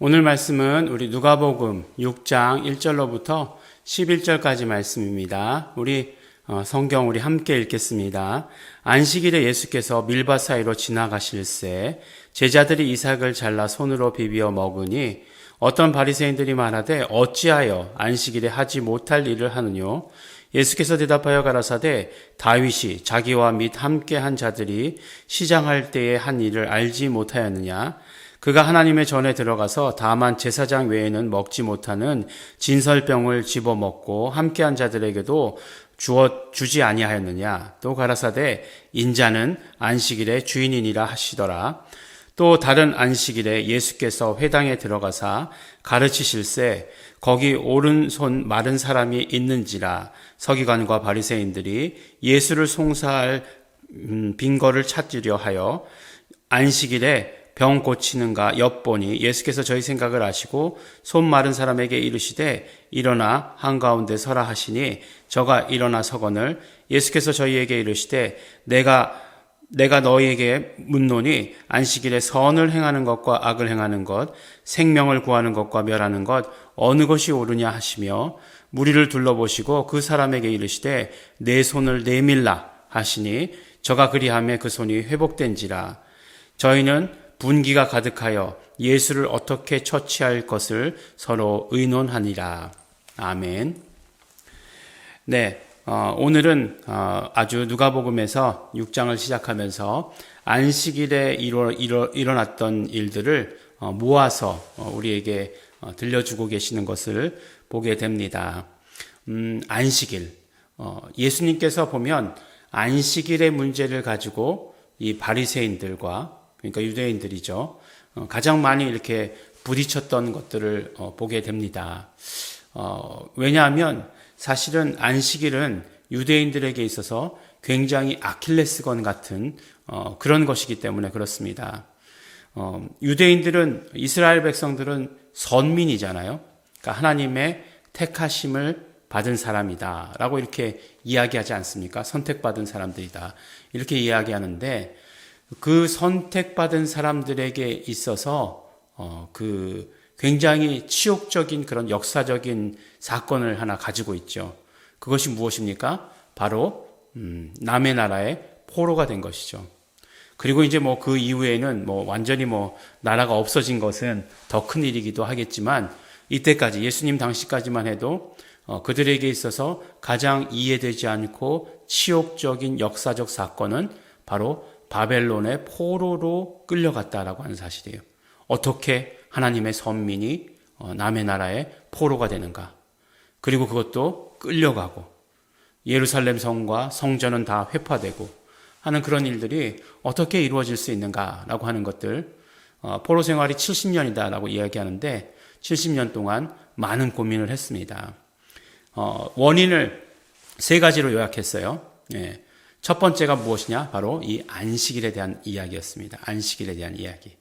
오늘 말씀은 우리 누가복음 6장 1절로부터 11절까지 말씀입니다. 우리 성경 우리 함께 읽겠습니다. 안식일에 예수께서 밀밭 사이로 지나가실새 제자들이 이삭을 잘라 손으로 비비어 먹으니 어떤 바리새인들이 말하되 어찌하여 안식일에 하지 못할 일을 하느뇨? 예수께서 대답하여 가라사대 다윗이 자기와 및 함께 한 자들이 시장할 때에 한 일을 알지 못하였느냐? 그가 하나님의 전에 들어가서 다만 제사장 외에는 먹지 못하는 진설병을 집어먹고 함께한 자들에게도 주지 아니하였느냐. 또 가라사대 인자는 안식일의 주인이니라 하시더라. 또 다른 안식일에 예수께서 회당에 들어가사 가르치실새 거기 오른손 마른 사람이 있는지라. 서기관과 바리새인들이 예수를 송사할 빈거를 찾으려 하여 안식일에 병 고치는가 엿보니 예수께서 저희 생각을 아시고 손 마른 사람에게 이르시되 일어나 한가운데 서라 하시니 저가 일어나 서거늘 예수께서 저희에게 이르시되 내가 너희에게 묻노니 안식일에 선을 행하는 것과 악을 행하는 것 생명을 구하는 것과 멸하는 것 어느 것이 옳으냐 하시며 무리를 둘러보시고 그 사람에게 이르시되 내 손을 내밀라 하시니 저가 그리하며 그 손이 회복된지라. 저희는 분기가 가득하여 예수를 어떻게 처치할 것을 서로 의논하니라. 아멘. 네, 오늘은 아주 누가복음에서 6장을 시작하면서 안식일에 일어났던 일들을 모아서 우리에게 들려주고 계시는 것을 보게 됩니다. 안식일. 예수님께서 보면 안식일의 문제를 가지고 이 바리새인들과 그러니까 유대인들이죠. 가장 많이 이렇게 부딪혔던 것들을 보게 됩니다. 왜냐하면 사실은 안식일은 유대인들에게 있어서 굉장히 아킬레스건 같은 그런 것이기 때문에 그렇습니다. 유대인들은 이스라엘 백성들은 선민이잖아요. 그러니까 하나님의 택하심을 받은 사람이다라고 이렇게 이야기하지 않습니까? 선택받은 사람들이다 이렇게 이야기하는데 그 선택받은 사람들에게 있어서 그 굉장히 치욕적인 그런 역사적인 사건을 하나 가지고 있죠. 그것이 무엇입니까? 바로 남의 나라의 포로가 된 것이죠. 그리고 이제 뭐 그 이후에는 뭐 완전히 뭐 나라가 없어진 것은 더 큰 일이기도 하겠지만 이때까지 예수님 당시까지만 해도 그들에게 있어서 가장 이해되지 않고 치욕적인 역사적 사건은 바로 바벨론의 포로로 끌려갔다라고 하는 사실이에요. 어떻게 하나님의 선민이 남의 나라의 포로가 되는가? 그리고 그것도 끌려가고 예루살렘 성과 성전은 다 회파되고 하는 그런 일들이 어떻게 이루어질 수 있는가라고 하는 것들. 포로 생활이 70년이다라고 이야기하는데 70년 동안 많은 고민을 했습니다. 원인을 세 가지로 요약했어요. 예. 첫 번째가 무엇이냐? 바로 이 안식일에 대한 이야기였습니다. 안식일에 대한 이야기.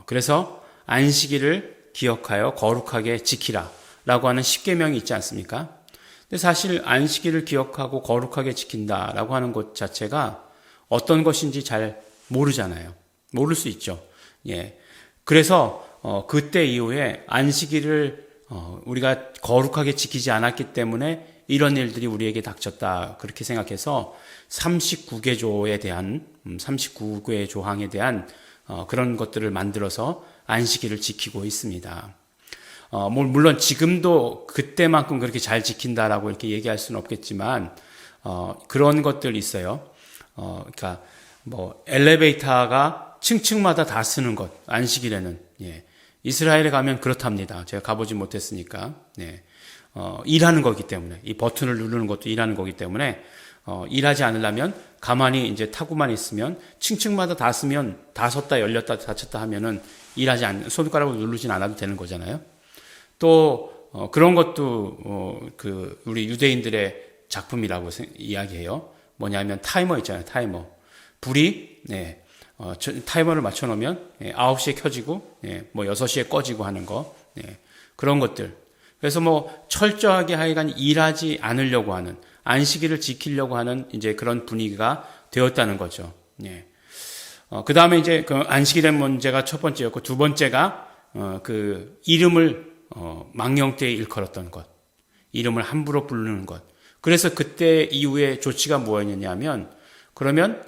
그래서 안식일을 기억하여 거룩하게 지키라 라고 하는 십계명이 있지 않습니까? 근데 사실 안식일을 기억하고 거룩하게 지킨다라고 하는 것 자체가 어떤 것인지 잘 모르잖아요. 모를 수 있죠. 예. 그래서 그때 이후에 안식일을 우리가 거룩하게 지키지 않았기 때문에 이런 일들이 우리에게 닥쳤다. 그렇게 생각해서 39개 대한 39개 조항에 대한 그런 것들을 만들어서 안식일을 지키고 있습니다. 물론 지금도 그때만큼 그렇게 잘 지킨다라고 이렇게 얘기할 수는 없겠지만 그런 것들이 있어요. 그러니까 뭐 엘리베이터가 층층마다 다 쓰는 것 안식일에는 예. 이스라엘에 가면 그렇답니다. 제가 가보지 못했으니까. 네. 일하는 거기 때문에 이 버튼을 누르는 것도 일하는 거기 때문에 일하지 않으려면 가만히 이제 타고만 있으면 층층마다 다 쓰면 다 섰다 열렸다 닫혔다 하면은 일하지 않는 손가락으로 누르진 않아도 되는 거잖아요. 또 그런 것도 그 우리 유대인들의 작품이라고 이야기해요. 뭐냐면 타이머 있잖아요. 타이머 불이 네. 타이머를 맞춰 놓으면 9시에 켜지고 뭐 6시에 꺼지고 하는 거 그런 것들. 그래서 뭐 철저하게 하여간 일하지 않으려고 하는 안식일을 지키려고 하는 이제 그런 분위기가 되었다는 거죠. 그 다음에 이제 그 안식일의 문제가 첫 번째였고 두 번째가 그 이름을 망령되이 일컬었던 것, 이름을 함부로 부르는 것. 그래서 그때 이후에 조치가 뭐였냐면 그러면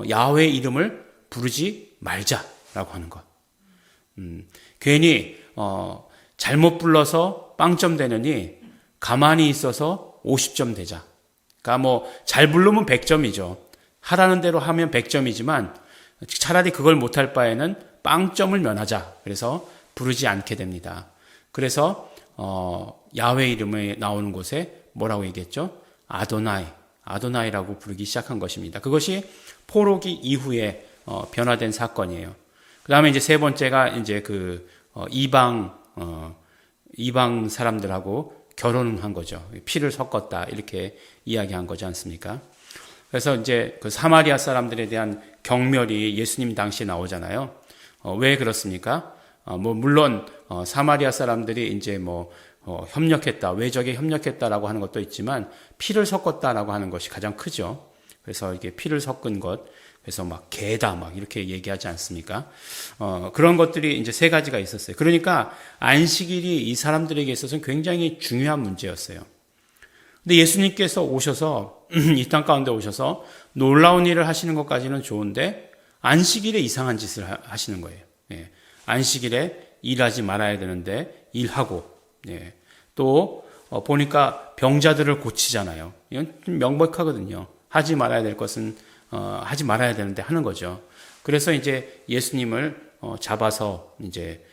야훼 이름을 부르지 말자라고 하는 것. 괜히 잘못 불러서 빵점 되느니 가만히 있어서 50점 되자. 그러니까 뭐 잘 부르면 100점이죠. 하라는 대로 하면 100점이지만 차라리 그걸 못할 바에는 빵점을 면하자. 그래서 부르지 않게 됩니다. 그래서 야훼 이름이 나오는 곳에 뭐라고 얘기했죠? 아도나이라고 부르기 시작한 것입니다. 그것이 포로기 이후에 변화된 사건이에요. 그다음에 이제 세 번째가 이제 그 이방 사람들하고 결혼한 거죠. 피를 섞었다 이렇게 이야기한 거지 않습니까? 그래서 이제 그 사마리아 사람들에 대한 경멸이 예수님 당시에 나오잖아요. 왜 그렇습니까? 뭐 물론 사마리아 사람들이 이제 뭐 협력했다, 외적에 협력했다라고 하는 것도 있지만 피를 섞었다라고 하는 것이 가장 크죠. 그래서 이게 피를 섞은 것, 그래서 막 개다 막 이렇게 얘기하지 않습니까? 그런 것들이 이제 세 가지가 있었어요. 그러니까 안식일이 이 사람들에게 있어서는 굉장히 중요한 문제였어요. 근데 예수님께서 오셔서 이 땅 가운데 오셔서 놀라운 일을 하시는 것까지는 좋은데 안식일에 이상한 짓을 하시는 거예요. 예. 안식일에 일하지 말아야 되는데 일하고, 예. 또 보니까 병자들을 고치잖아요. 이건 명백하거든요. 하지 말아야 될 것은 하지 말아야 되는데 하는 거죠. 그래서 이제 예수님을 잡아서 이제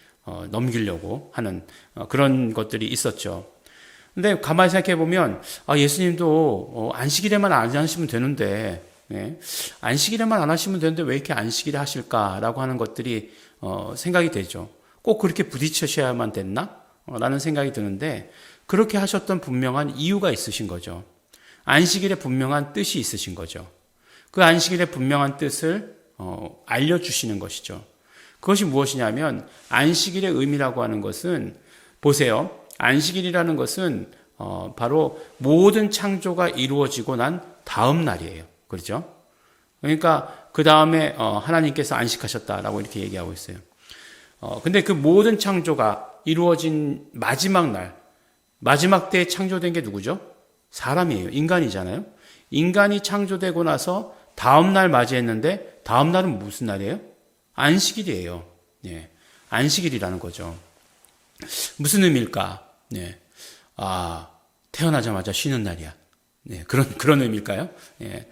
넘기려고 하는 그런 것들이 있었죠. 근데 가만히 생각해 보면 예수님도 안식일에만 안 하시면 되는데, 예? 안식일에만 안 하시면 되는데 왜 이렇게 안식일에 하실까라고 하는 것들이 생각이 되죠. 꼭 그렇게 부딪히셔야만 됐나? 라는 생각이 드는데 그렇게 하셨던 분명한 이유가 있으신 거죠. 안식일에 분명한 뜻이 있으신 거죠. 그 안식일의 분명한 뜻을 알려주시는 것이죠. 그것이 무엇이냐면 안식일의 의미라고 하는 것은 보세요. 안식일이라는 것은 바로 모든 창조가 이루어지고 난 다음 날이에요. 그렇죠? 그러니까 그 다음에 하나님께서 안식하셨다라고 이렇게 얘기하고 있어요. 근데 그 모든 창조가 이루어진 마지막 날, 마지막 때에 창조된 게 누구죠? 사람이에요. 인간이잖아요. 인간이 창조되고 나서 다음 날 맞이했는데 다음 날은 무슨 날이에요? 안식일이에요. 예, 안식일이라는 거죠. 무슨 의미일까? 네. 태어나자마자 쉬는 날이야. 네, 그런 의미일까요? 예.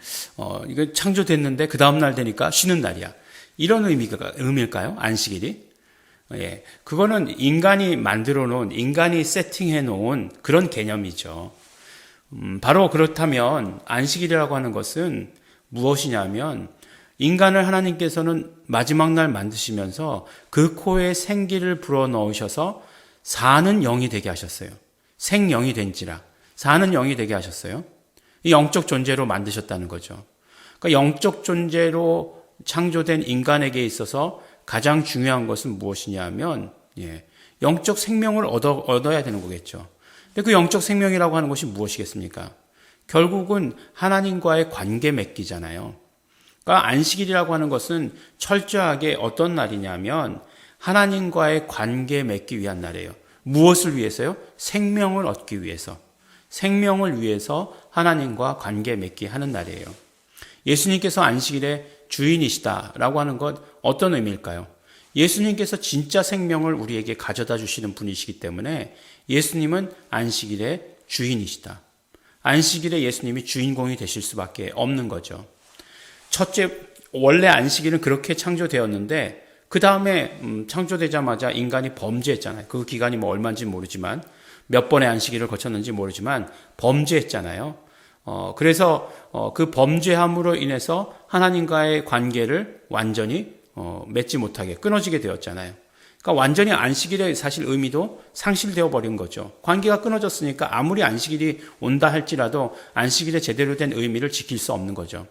이거 창조됐는데 그 다음 날 되니까 쉬는 날이야. 이런 의미일까요? 안식일이? 예. 그거는 인간이 만들어 놓은, 인간이 세팅해 놓은 그런 개념이죠. 바로 그렇다면 안식일이라고 하는 것은 무엇이냐면 인간을 하나님께서는 마지막 날 만드시면서 그 코에 생기를 불어 넣으셔서 사는 영이 되게 하셨어요. 생영이 된지라 사는 영이 되게 하셨어요. 이 영적 존재로 만드셨다는 거죠. 그러니까 영적 존재로 창조된 인간에게 있어서 가장 중요한 것은 무엇이냐면 영적 생명을 얻어야 되는 거겠죠. 근데 그 영적 생명이라고 하는 것이 무엇이겠습니까? 결국은 하나님과의 관계 맺기잖아요. 그러니까 안식일이라고 하는 것은 철저하게 어떤 날이냐면 하나님과의 관계 맺기 위한 날이에요. 무엇을 위해서요? 생명을 얻기 위해서. 생명을 위해서 하나님과 관계 맺기 하는 날이에요. 예수님께서 안식일의 주인이시다라고 하는 것 어떤 의미일까요? 예수님께서 진짜 생명을 우리에게 가져다 주시는 분이시기 때문에 예수님은 안식일의 주인이시다. 안식일에 예수님이 주인공이 되실 수밖에 없는 거죠. 첫째, 원래 안식일은 그렇게 창조되었는데 그 다음에 창조되자마자 인간이 범죄했잖아요. 그 기간이 뭐 얼마인지 모르지만 몇 번의 안식일을 거쳤는지 모르지만 범죄했잖아요. 그래서 그 범죄함으로 인해서 하나님과의 관계를 완전히 맺지 못하게 끊어지게 되었잖아요. 그러니까 완전히 안식일의 사실 의미도 상실되어 버린 거죠. 관계가 끊어졌으니까 아무리 안식일이 온다 할지라도 안식일의 제대로 된 의미를 지킬 수 없는 거죠.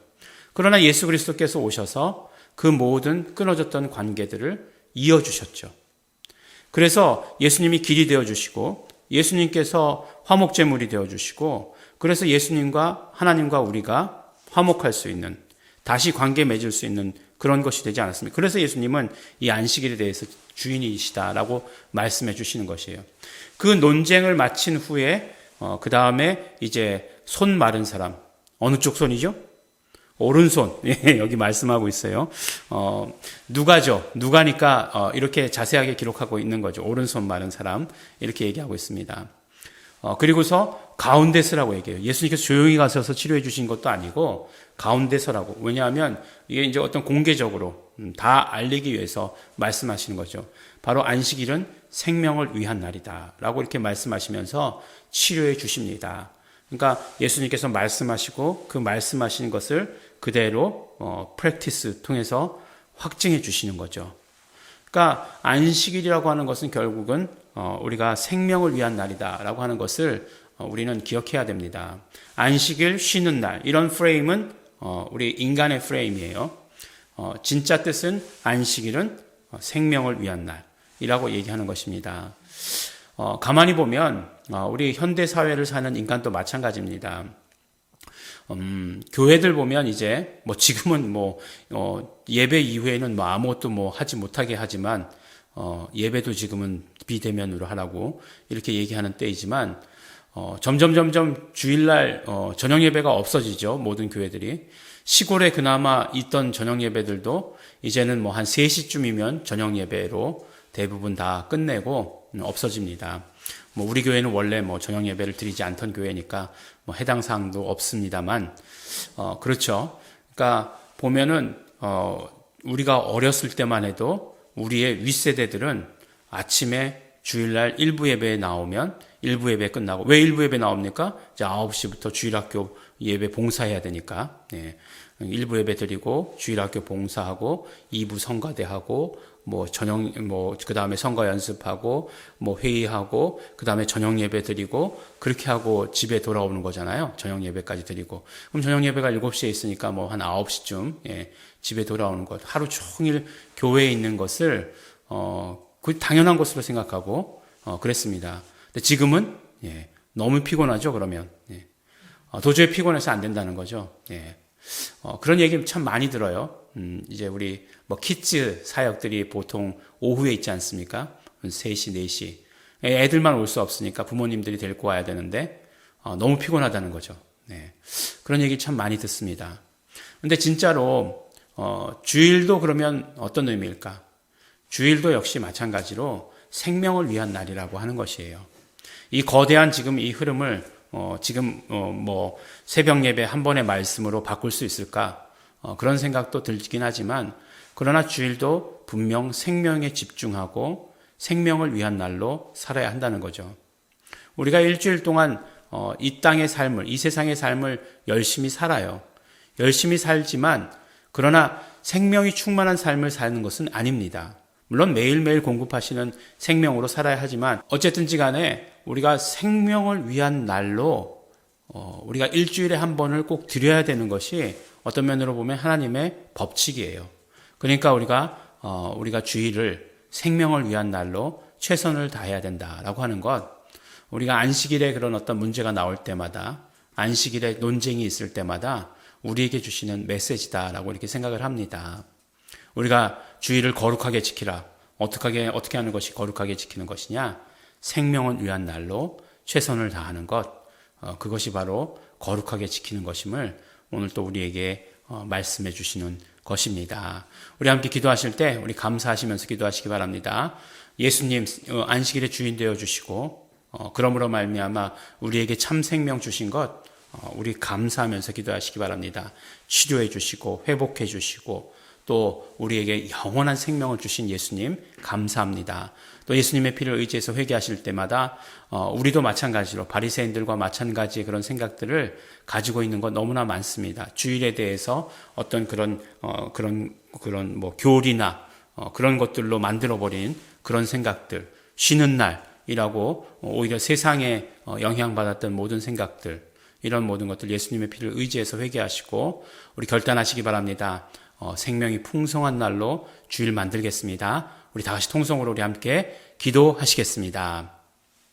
그러나 예수 그리스도께서 오셔서 그 모든 끊어졌던 관계들을 이어주셨죠. 그래서 예수님이 길이 되어주시고 예수님께서 화목제물이 되어주시고 그래서 예수님과 하나님과 우리가 화목할 수 있는 다시 관계 맺을 수 있는 그런 것이 되지 않았습니까? 그래서 예수님은 이 안식일에 대해서 주인이시다라고 말씀해 주시는 것이에요. 그 논쟁을 마친 후에 그 다음에 이제 손 마른 사람, 어느 쪽 손이죠? 오른손. 예, 여기 말씀하고 있어요. 누가죠. 누가니까 이렇게 자세하게 기록하고 있는 거죠. 오른손 마른 사람 이렇게 얘기하고 있습니다. 그리고서 가운데 서라고 얘기해요. 예수님께서 조용히 가셔서 치료해 주신 것도 아니고 가운데 서라고. 왜냐하면 이게 이제 어떤 공개적으로 다 알리기 위해서 말씀하시는 거죠. 바로 안식일은 생명을 위한 날이다라고 이렇게 말씀하시면서 치료해 주십니다. 그러니까 예수님께서 말씀하시고 그 말씀하신 것을 그대로 프랙티스 통해서 확증해 주시는 거죠. 그러니까 안식일이라고 하는 것은 결국은 우리가 생명을 위한 날이다라고 하는 것을 우리는 기억해야 됩니다. 안식일, 쉬는 날, 이런 프레임은 우리 인간의 프레임이에요. 진짜 뜻은 안식일은 생명을 위한 날이라고 얘기하는 것입니다. 가만히 보면 우리 현대 사회를 사는 인간도 마찬가지입니다. 교회들 보면 이제 지금은 예배 이후에는 아무것도 하지 못하게 하지만 예배도 지금은 비대면으로 하라고 이렇게 얘기하는 때이지만 점점 주일날 저녁 예배가 없어지죠. 모든 교회들이. 시골에 그나마 있던 저녁 예배들도 이제는 한 3시쯤이면 저녁 예배로 대부분 다 끝내고 없어집니다. 우리 교회는 원래 저녁 예배를 드리지 않던 교회니까 해당 사항도 없습니다만, 그렇죠. 그러니까 보면은 우리가 어렸을 때만 해도 우리의 윗세대들은 아침에 주일날 일부 예배에 나오면 일부 예배 끝나고, 왜 일부 예배 나옵니까? 이제 9시부터 주일학교 예배 봉사해야 되니까. 네. 일부 예배 드리고 주일학교 봉사하고 2부 성가대하고 그 다음에 성가 연습하고 회의하고 그 다음에 저녁 예배 드리고 그렇게 하고 집에 돌아오는 거잖아요. 저녁 예배까지 드리고. 그럼 저녁 예배가 7시에 있으니까 한 9시쯤 집에 돌아오는 것. 하루 종일 교회에 있는 것을 그 당연한 것으로 생각하고 그랬습니다. 근데 지금은 너무 피곤하죠. 그러면 도저히 피곤해서 안 된다는 거죠. 그런 얘기 참 많이 들어요. 이제 우리 키즈 사역들이 보통 오후에 있지 않습니까? 3시, 4시. 애들만 올 수 없으니까 부모님들이 데리고 와야 되는데 너무 피곤하다는 거죠. 그런 얘기 참 많이 듣습니다. 근데 진짜로 주일도 그러면 어떤 의미일까? 주일도 역시 마찬가지로 생명을 위한 날이라고 하는 것이에요. 이 거대한 지금 이 흐름을 새벽 예배 한 번의 말씀으로 바꿀 수 있을까? 그런 생각도 들긴 하지만, 그러나 주일도 분명 생명에 집중하고 생명을 위한 날로 살아야 한다는 거죠. 우리가 일주일 동안 이 땅의 삶을, 이 세상의 삶을 열심히 살아요. 열심히 살지만, 그러나 생명이 충만한 삶을 사는 것은 아닙니다. 물론 매일매일 공급하시는 생명으로 살아야 하지만, 어쨌든지 간에 우리가 생명을 위한 날로 우리가 일주일에 한 번을 꼭 드려야 되는 것이 어떤 면으로 보면 하나님의 법칙이에요. 그러니까 우리가 주일을 생명을 위한 날로 최선을 다해야 된다라고 하는 것, 우리가 안식일에 그런 어떤 문제가 나올 때마다, 안식일에 논쟁이 있을 때마다 우리에게 주시는 메시지다라고 이렇게 생각을 합니다. 우리가 주일을 거룩하게 지키라. 어떻게 하는 것이 거룩하게 지키는 것이냐? 생명을 위한 날로 최선을 다하는 것, 그것이 바로 거룩하게 지키는 것임을 오늘 또 우리에게 말씀해 주시는 것입니다. 우리 함께 기도하실 때 우리 감사하시면서 기도하시기 바랍니다. 예수님 안식일의 주인 되어 주시고 그러므로 말미암아 우리에게 참 생명 주신 것 우리 감사하면서 기도하시기 바랍니다. 치료해 주시고 회복해 주시고 또 우리에게 영원한 생명을 주신 예수님 감사합니다. 또 예수님의 피를 의지해서 회개하실 때마다 우리도 마찬가지로 바리새인들과 마찬가지의 그런 생각들을 가지고 있는 것 너무나 많습니다. 주일에 대해서 어떤 그런 교리나 그런 것들로 만들어버린 그런 생각들, 쉬는 날이라고 오히려 세상에 영향받았던 모든 생각들, 이런 모든 것들 예수님의 피를 의지해서 회개하시고 우리 결단하시기 바랍니다. 생명이 풍성한 날로 주일 만들겠습니다. 우리 다 같이 통성으로 우리 함께 기도하시겠습니다.